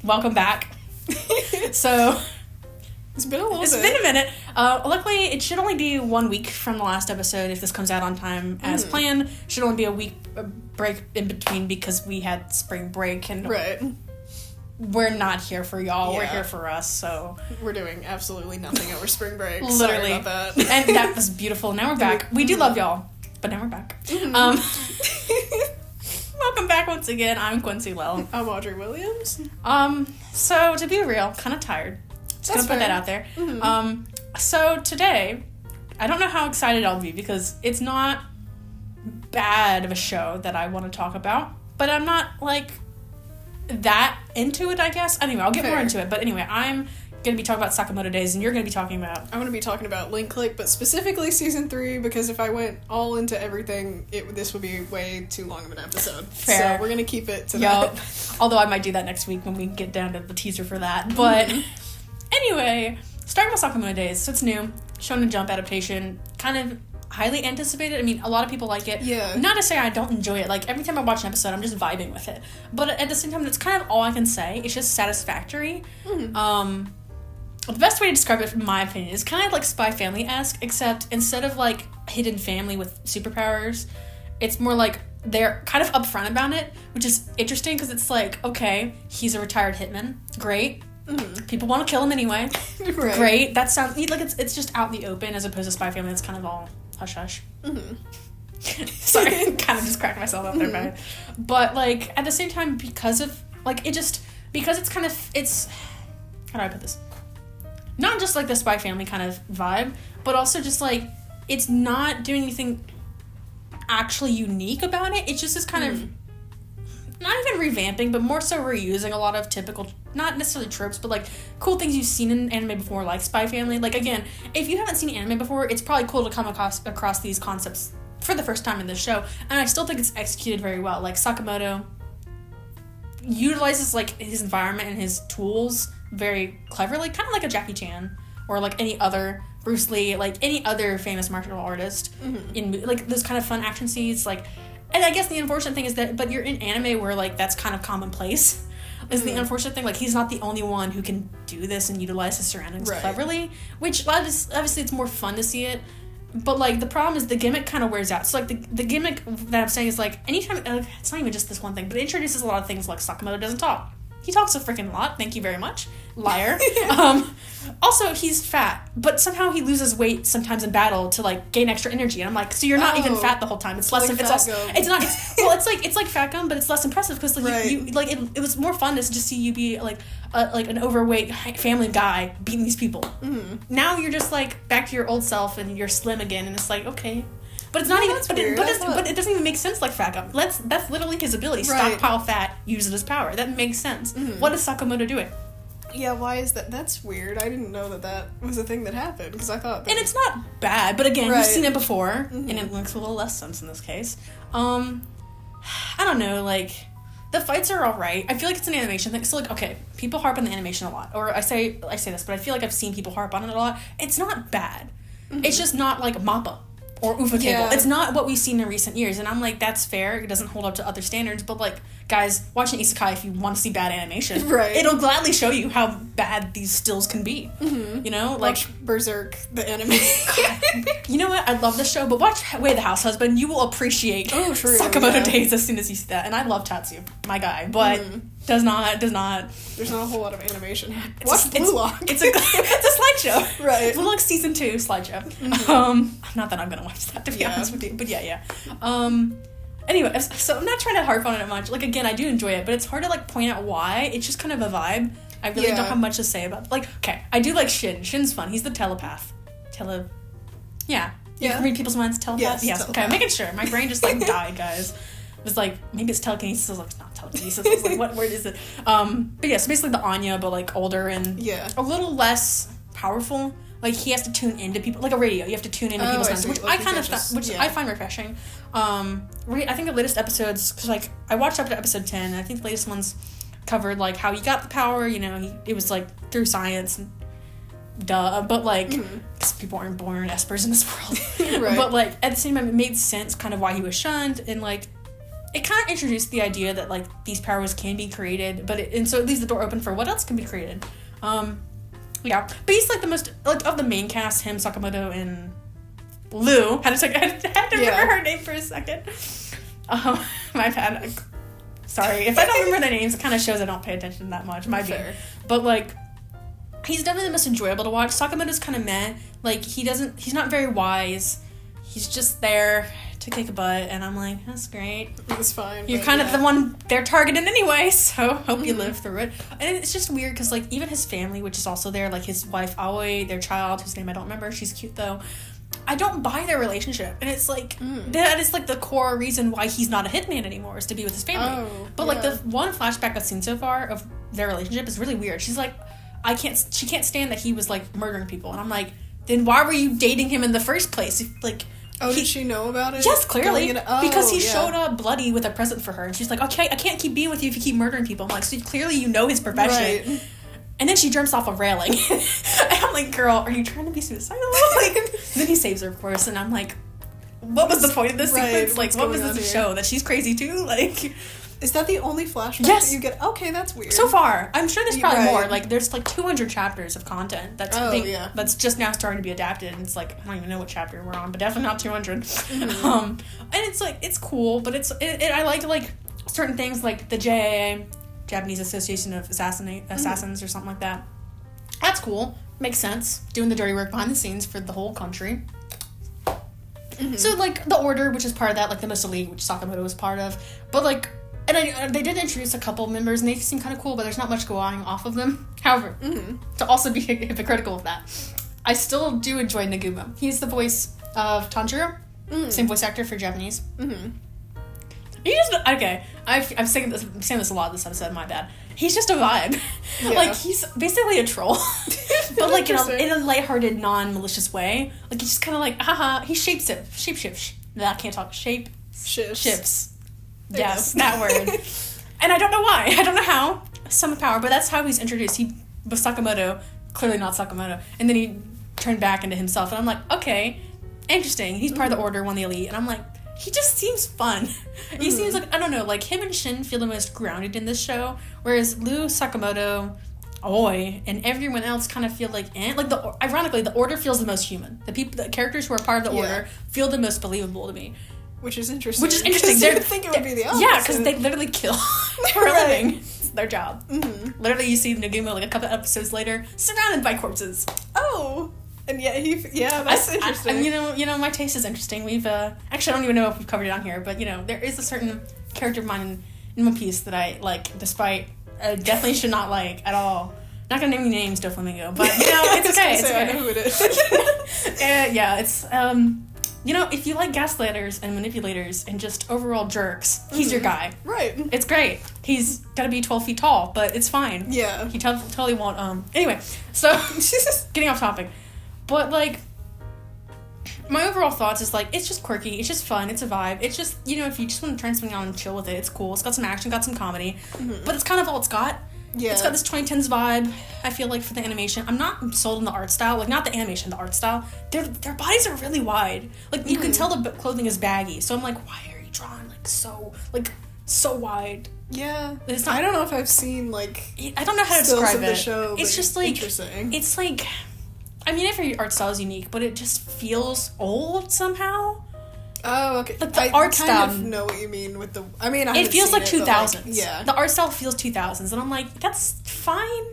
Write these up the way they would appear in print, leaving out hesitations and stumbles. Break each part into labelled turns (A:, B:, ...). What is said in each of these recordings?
A: welcome back. So,
B: it's been a little bit.
A: It's been a minute. Luckily, it should only be 1 week from the last episode if this comes out on time as planned. Should only be a week break in between because we had spring break and we're not here for y'all. Yeah. We're here for us. So
B: we're doing absolutely nothing over spring break.
A: Literally.
B: Sorry about that.
A: And that was beautiful. Now we're back. We do love y'all, but now we're back. Welcome back once again. I'm Quincy Lell.
B: I'm Audrey Williams.
A: So to be real, kind of tired. Just gonna put that out there. So today, I don't know how excited I'll be because it's not bad of a show that I want to talk about, but I'm not like that into it, I guess. Anyway, I'll get more into it. But anyway, I'm gonna be talking about Sakamoto Days, and you're gonna be talking about...
B: I'm gonna be talking about Link Click, but specifically season 3, because if I went all into everything, this would be way too long of an episode.
A: Fair.
B: So we're gonna keep it to that.
A: Although I might do that next week when we get down to the teaser for that. But anyway, starting with Sakamoto Days. So it's new. Shonen Jump adaptation. Kind of highly anticipated. I mean, a lot of people like it.
B: Yeah.
A: Not to say I don't enjoy it. Like, every time I watch an episode, I'm just vibing with it. But at the same time, that's kind of all I can say. It's just satisfactory. The best way to describe it, from my opinion, is kind of like Spy Family-esque, except instead of, like, hidden family with superpowers, it's more like they're kind of upfront about it, which is interesting because it's like, okay, he's a retired hitman. Great. People want to kill him anyway. Great. That sounds... like, it's just out in the open as opposed to Spy Family. It's kind of all hush-hush. Sorry, I kind of just cracked myself up there. But, like, at the same time, because of... like, it just... because it's kind of... it's... how do I put this? Not just, like, the Spy Family kind of vibe, but also just, like, it's not doing anything actually unique about it. It's just this kind of... not even revamping, but more so reusing a lot of typical... not necessarily tropes, but, like, cool things you've seen in anime before, like Spy Family. Like, again, if you haven't seen anime before, it's probably cool to come across these concepts for the first time in this show. And I still think it's executed very well. Like, Sakamoto utilizes, like, his environment and his tools very cleverly, kind of like a Jackie Chan or like any other Bruce Lee, like any other famous martial artist in like those kind of fun action scenes. Like, and I guess the unfortunate thing is that, but you're in anime where like that's kind of commonplace. Is the unfortunate thing. Like, he's not the only one who can do this and utilize his surroundings cleverly, which obviously it's more fun to see it. But, like, the problem is the gimmick kind of wears out. So, like, the gimmick that I'm saying is, like, anytime... it's not even just this one thing, but it introduces a lot of things like Sakamoto doesn't talk. He talks a freaking lot. Thank you very much. Liar. Also, he's fat, but somehow he loses weight sometimes in battle to, like, gain extra energy. And I'm like, so you're not even fat the whole time. It's less...
B: like
A: it's like Fat Gum, but it's less impressive because, like, it was more fun to just see you be, like an overweight family guy beating these people. Now you're just, like, back to your old self and you're slim again, and it's like, okay... But it's not even. But it doesn't even make sense like Fat Gum. That's literally his ability. Stockpile fat, use it as power. That makes sense. What is Sakamoto doing?
B: Yeah, why is that? That's weird. I didn't know that was a thing that happened because I thought.
A: And it's not bad, but again, you've seen it before, and it makes a little less sense in this case. I don't know. Like, the fights are alright. I feel like it's an animation thing. So, like, okay, people harp on the animation a lot, or I say this, but I feel like I've seen people harp on it a lot. It's not bad. It's just not like Mappa. Or Ufotable. Yeah. It's not what we've seen in recent years. And I'm like, that's fair. It doesn't hold up to other standards. But, like, guys, watch an isekai if you want to see bad animation. It'll gladly show you how bad these stills can be. You know? Like,
B: watch Berserk, the anime.
A: You know what? I love this show. But watch Way of the House Husband. You will appreciate Sakamoto Days as soon as you see that. And I love Tatsu, my guy. But does not... There's not a whole lot of animation.
B: Watch Blue Lock.
A: It's a slideshow.
B: Right.
A: Blue Lock Season 2 slideshow. Not that I'm going to watch that, to be honest with you. But yeah. Anyway, so I'm not trying to harp on it much. Like, again, I do enjoy it, but it's hard to, like, point out why. It's just kind of a vibe. I really don't have much to say about it. Like, okay, I do like Shin. Shin's fun. He's the telepath. Yeah. You can read people's minds, telepath? Yes. Telepath. Okay, I'm making sure. My brain just, like, died, guys. It was like, maybe it's telekinesis. I was like, it's not telekinesis. I was like, what word is it? But yeah, so basically the Anya, but, like, older and a little less powerful. Like, he has to tune into people, like a radio. You have to tune into people's minds, which I kind of, I find refreshing. I think the latest episodes, because, like, I watched up to episode 10, and I think the latest ones covered, like, how he got the power, you know, it was, like, through science, and but, like, because people aren't born espers in this world. But, like, at the same time, it made sense kind of why he was shunned, and, like, it kind of introduced the idea that, like, these powers can be created, and so it leaves the door open for what else can be created. Yeah. But he's, like, the most, like, of the main cast, him, Sakamoto, and Lou. Had to remember her name for a second. My bad. Sorry. If I don't remember their names, it kind of shows I don't pay attention that much. Might be. But, like, he's definitely the most enjoyable to watch. Sakamoto's kind of meh. Like, he's not very wise. He's just there to kick a butt, and I'm like, that's great.
B: It's fine.
A: You're kind of the one they're targeting anyway, so hope you live through it. And it's just weird, because, like, even his family, which is also there, like, his wife, Aoi, their child, whose name I don't remember, she's cute, though. I don't buy their relationship. And it's, like, that is, like, the core reason why he's not a hitman anymore, is to be with his family. But, like, the one flashback I've seen so far of their relationship is really weird. She's like, she can't stand that he was, like, murdering people. And I'm like, then why were you dating him in the first place? If, like...
B: did she know about it?
A: Yes, clearly. Because he showed up bloody with a present for her. And she's like, okay, I can't keep being with you if you keep murdering people. I'm like, so clearly you know his profession. Right. And then she jumps off a railing. And I'm like, girl, are you trying to be suicidal? Like, then he saves her, of course. And I'm like, what was the point of this sequence? Like, what was this show? That she's crazy too? Like...
B: Is that the only flashback that you get? Okay, that's weird.
A: So far. I'm sure there's probably more. Like, there's, like, 200 chapters of content that's just now starting to be adapted. And it's like, I don't even know what chapter we're on, but definitely not 200. And it's, like, it's cool, but I like, certain things, like the JAA, Japanese Association of Assassins or something like that. That's cool. Makes sense. Doing the dirty work behind the scenes for the whole country. So, like, the Order, which is part of that, like, the most elite, which Sakamoto was part of. But, like... And they did introduce a couple members, and they seem kind of cool, but there's not much going off of them. However, to also be hypocritical of that, I still do enjoy Nagumo. He's the voice of Tanjiro, same voice actor for Japanese. I'm saying this a lot this episode, my bad. He's just a vibe. Yeah. Like, he's basically a troll. But, like, in a lighthearted, non-malicious way. Like, he's just kind of like, haha, he shapeshifts. I can't talk. Shifts. Yes, that word. And I don't know why. I don't know how. Some power, but that's how he's introduced. He was Sakamoto, clearly not Sakamoto. And then he turned back into himself. And I'm like, okay, interesting. He's part of the Order, one of the elite. And I'm like, he just seems fun. He seems like, I don't know, like him and Shin feel the most grounded in this show. Whereas Lou, Sakamoto, Aoi, and everyone else kind of feel like, ironically, the Order feels the most human. The characters who are part of the Order feel the most believable to me.
B: Which is interesting.
A: You
B: would think it would be the opposite.
A: Yeah, because they literally kill for a living. It's their job. Literally, you see Nagumo like a couple episodes later, surrounded by corpses.
B: Oh, and that's interesting.
A: You know, my taste is interesting. We've actually, I don't even know if we've covered it on here, but there is a certain character of mine in One Piece that I like, despite definitely should not like at all. Not gonna name any names, Doflamingo, but it's okay. It's okay. I know who it is. It's if you like gaslighters and manipulators and just overall jerks, he's your guy.
B: Right.
A: It's great. He's gotta be 12 feet tall, but it's fine.
B: Yeah.
A: He totally won't, Anyway, so, getting off topic. But, like, my overall thoughts is, like, it's just quirky, it's just fun, it's a vibe. It's just, if you just want to turn something on and chill with it, it's cool. It's got some action, got some comedy. But it's kind of all it's got. Yeah. It's got this 2010s vibe, I feel like, for the animation. I'm not sold on the art style. Like, not the animation, the art style. Their bodies are really wide. Like, you can tell the clothing is baggy. So I'm like, why are you drawing, so wide?
B: Yeah. It's not, I don't know if I've seen,
A: I don't know how to describe it.
B: The show,
A: it's just, like...
B: Interesting.
A: It's, like... I mean, every art style is unique, but it just feels old somehow.
B: Oh, okay.
A: Like, the art style...
B: I kind of know what you mean with the... I mean,
A: it feels like 2000s.
B: Yeah.
A: The art style feels 2000s, and I'm like, that's fine,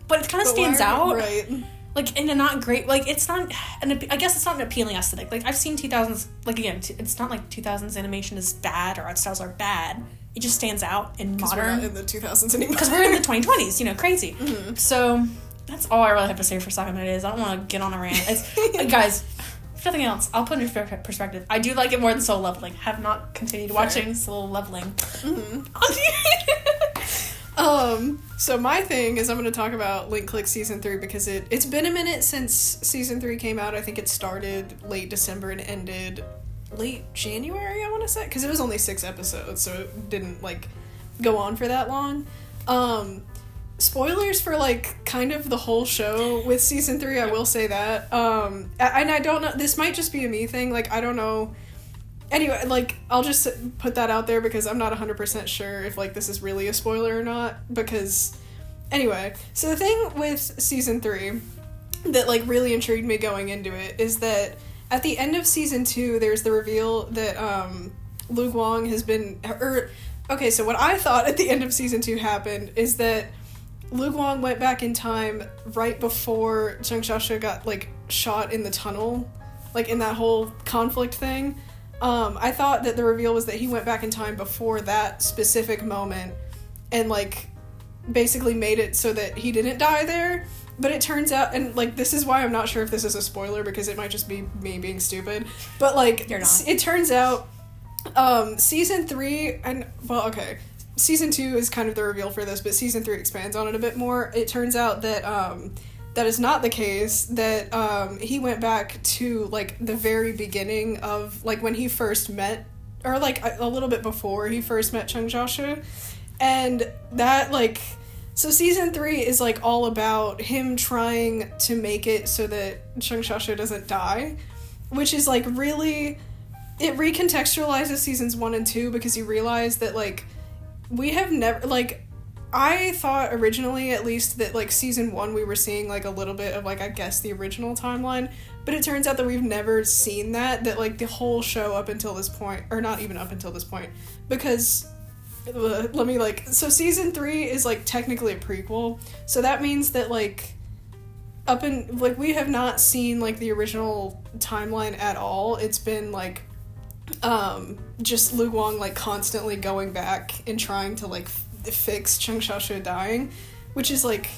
A: but it kind of stands out.
B: Right.
A: Like, in a not great... Like, it's not... I guess it's not an appealing aesthetic. Like, I've seen 2000s... Like, again, it's not like 2000s animation is bad or art styles are bad. It just stands out in modern...
B: We're not in the 2000s anymore.
A: Because we're in the 2020s, crazy. So... That's all I really have to say for Sakamoto Days. I don't want to get on a rant. Guys, if nothing else, I'll put it in perspective. I do like it more than Solo Leveling. Have not continued watching Solo Leveling.
B: So my thing is I'm going to talk about Link Click Season 3 because it's been a minute since Season 3 came out. I think it started late December and ended late January, I want to say. Because it was only 6 episodes, so it didn't, go on for that long. Spoilers for, kind of the whole show with Season 3, I will say that. And I don't know, this might just be a me thing, I don't know anyway, like, I'll just put that out there because I'm not 100% sure if, like, this is really a spoiler or not, because, anyway, so the thing with season 3 that, like, really intrigued me going into it is that at the end of season 2, there's the reveal that, Lu Guang has been, okay, so what I thought at the end of season 2 happened is that Lu Guang went back in time right before Zheng Xiaoxue got, like, shot in the tunnel, like, in that whole conflict thing. I thought that the reveal was that he went back in time before that specific moment and, like, basically made it so that he didn't die there. But it turns out, and, like, this is why I'm not sure if this is a spoiler, because it might just be me being stupid. But, like,
A: You're not.
B: It turns out, season 3, and, well, okay, season 2 is kind of the reveal for this, but season 3 expands on it a bit more. It turns out that, that is not the case, that he went back to, like, the very beginning of, like, when he first met, or, like, a little bit before he first met Zheng Xiaoxue, and that, like, so season 3 is, like, all about him trying to make it so that Zheng Xiaoxue doesn't die, which is, like, really, it recontextualizes seasons 1 and 2, because you realize that, like, we have never, like, I thought originally, at least, that, like, season 1 we were seeing, like, a little bit of, like, I guess the original timeline, but it turns out that we've never seen that, like, the whole show up until this point, or not even up until this point, because, let me, like, so season 3 is, like, technically a prequel, so that means that, like, we have not seen, like, the original timeline at all. It's been, like, just Lu Guang, like, constantly going back and trying to, like, fix Zheng Xiaoxue dying, which is, like,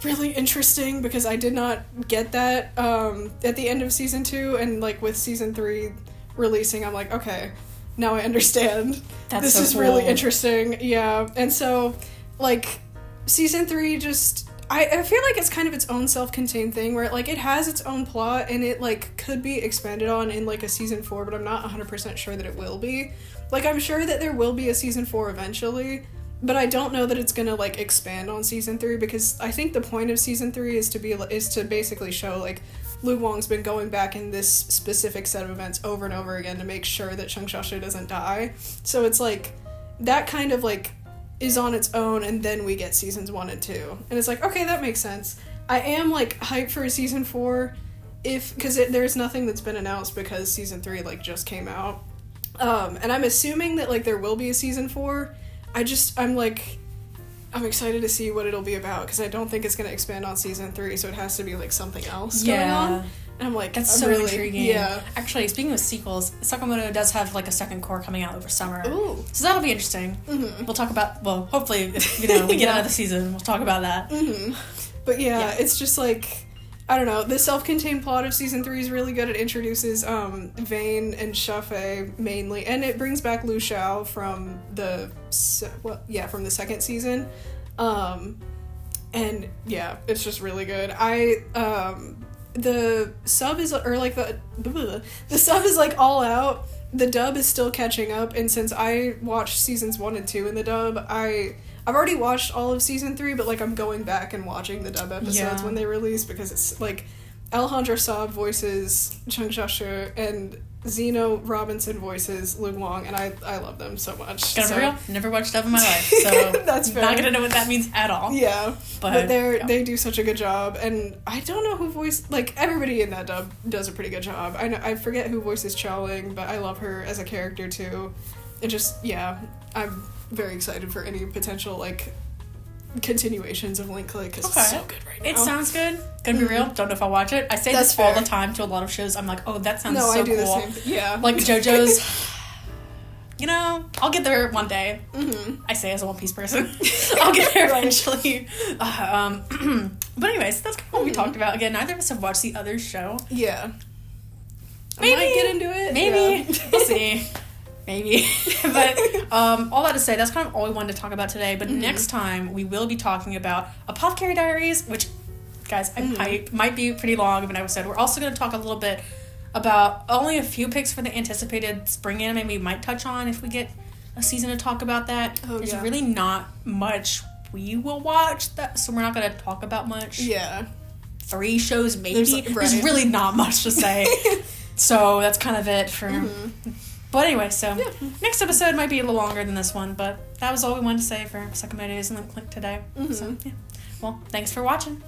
B: really interesting, because I did not get that at the end of season 2, and, like, with season 3 releasing, I'm like, okay, now I understand. This is cool. Really interesting. Yeah. And so, like, season 3 just, I feel like it's kind of its own self-contained thing, where, like, it has its own plot, and it, like, could be expanded on in, like, a season 4, but I'm not 100% sure that it will be. Like, I'm sure that there will be a season 4 eventually, but I don't know that it's gonna, like, expand on season 3, because I think the point of season 3 is to basically show, like, Lu Guang's been going back in this specific set of events over and over again to make sure that Zheng Xiaoxue doesn't die. So it's, like, that kind of, like, is on its own, and then we get seasons 1 and 2. And it's like, okay, that makes sense. I am, like, hyped for a season 4, because there's nothing that's been announced, because season 3, like, just came out. And I'm assuming that, like, there will be a season 4. I'm excited to see what it'll be about, because I don't think it's going to expand on season 3, so it has to be, like, something else going on. And I'm like,
A: that's so really intriguing. Yeah. Actually, speaking of sequels, Sakamoto does have, like, a second core coming out over summer.
B: Ooh.
A: So that'll be interesting. Mm-hmm. We'll talk about, well, hopefully, if, we get another season, we'll talk about that.
B: Mm-hmm. But yeah, it's just, like, I don't know, the self-contained plot of season 3 is really good. It introduces Vane and Shafei mainly, and it brings back Lu Xiao from the second season. And yeah, it's just really good. The sub is, or like the sub is, like, all out. The dub is still catching up, and since I watched seasons 1 and 2 in the dub, I've already watched all of season 3, but, like, I'm going back and watching the dub episodes when they release, because it's, like, Alejandro Saab voices Zheng Xiaoxue, and Zeno Robinson voices Lu Guang, and I love them so much.
A: Gonna be real, never watched dub in my life, so
B: that's fair.
A: Not gonna know what that means at all.
B: Yeah, but they do such a good job, and I don't know who voiced, like, everybody in that dub does a pretty good job. I forget who voices Xiaoling, but I love her as a character too. And just, yeah, I'm very excited for any potential, like, continuations of Link Click, because it's so good right now.
A: It sounds good. Gonna be real, don't know if I'll watch it. I say that's this all the time to a lot of shows. I'm like, oh, that sounds so cool. No, I do the same thing. Yeah. Like JoJo's, I'll get there one day. Mm-hmm. I say as a One Piece person. I'll get there eventually. But anyways, that's kind of what we talked about. Again, neither of us have watched the other show.
B: Yeah.
A: Maybe.
B: I might get into it.
A: Maybe. Yeah. We'll see. Maybe. But all that to say, that's kind of all we wanted to talk about today. But next time, we will be talking about Apothecary Diaries, which, guys, might be pretty long of an episode. We're also going to talk a little bit about only a few picks for the anticipated spring anime we might touch on if we get a season to talk about that. There's really not much we will watch, so we're not going to talk about much.
B: Yeah.
A: 3 shows, maybe. There's really not much to say. So that's kind of it for... But But anyway, so next episode might be a little longer than this one, but that was all we wanted to say for Sakamoto Days and Link Click today. So, yeah. Well, thanks for watching.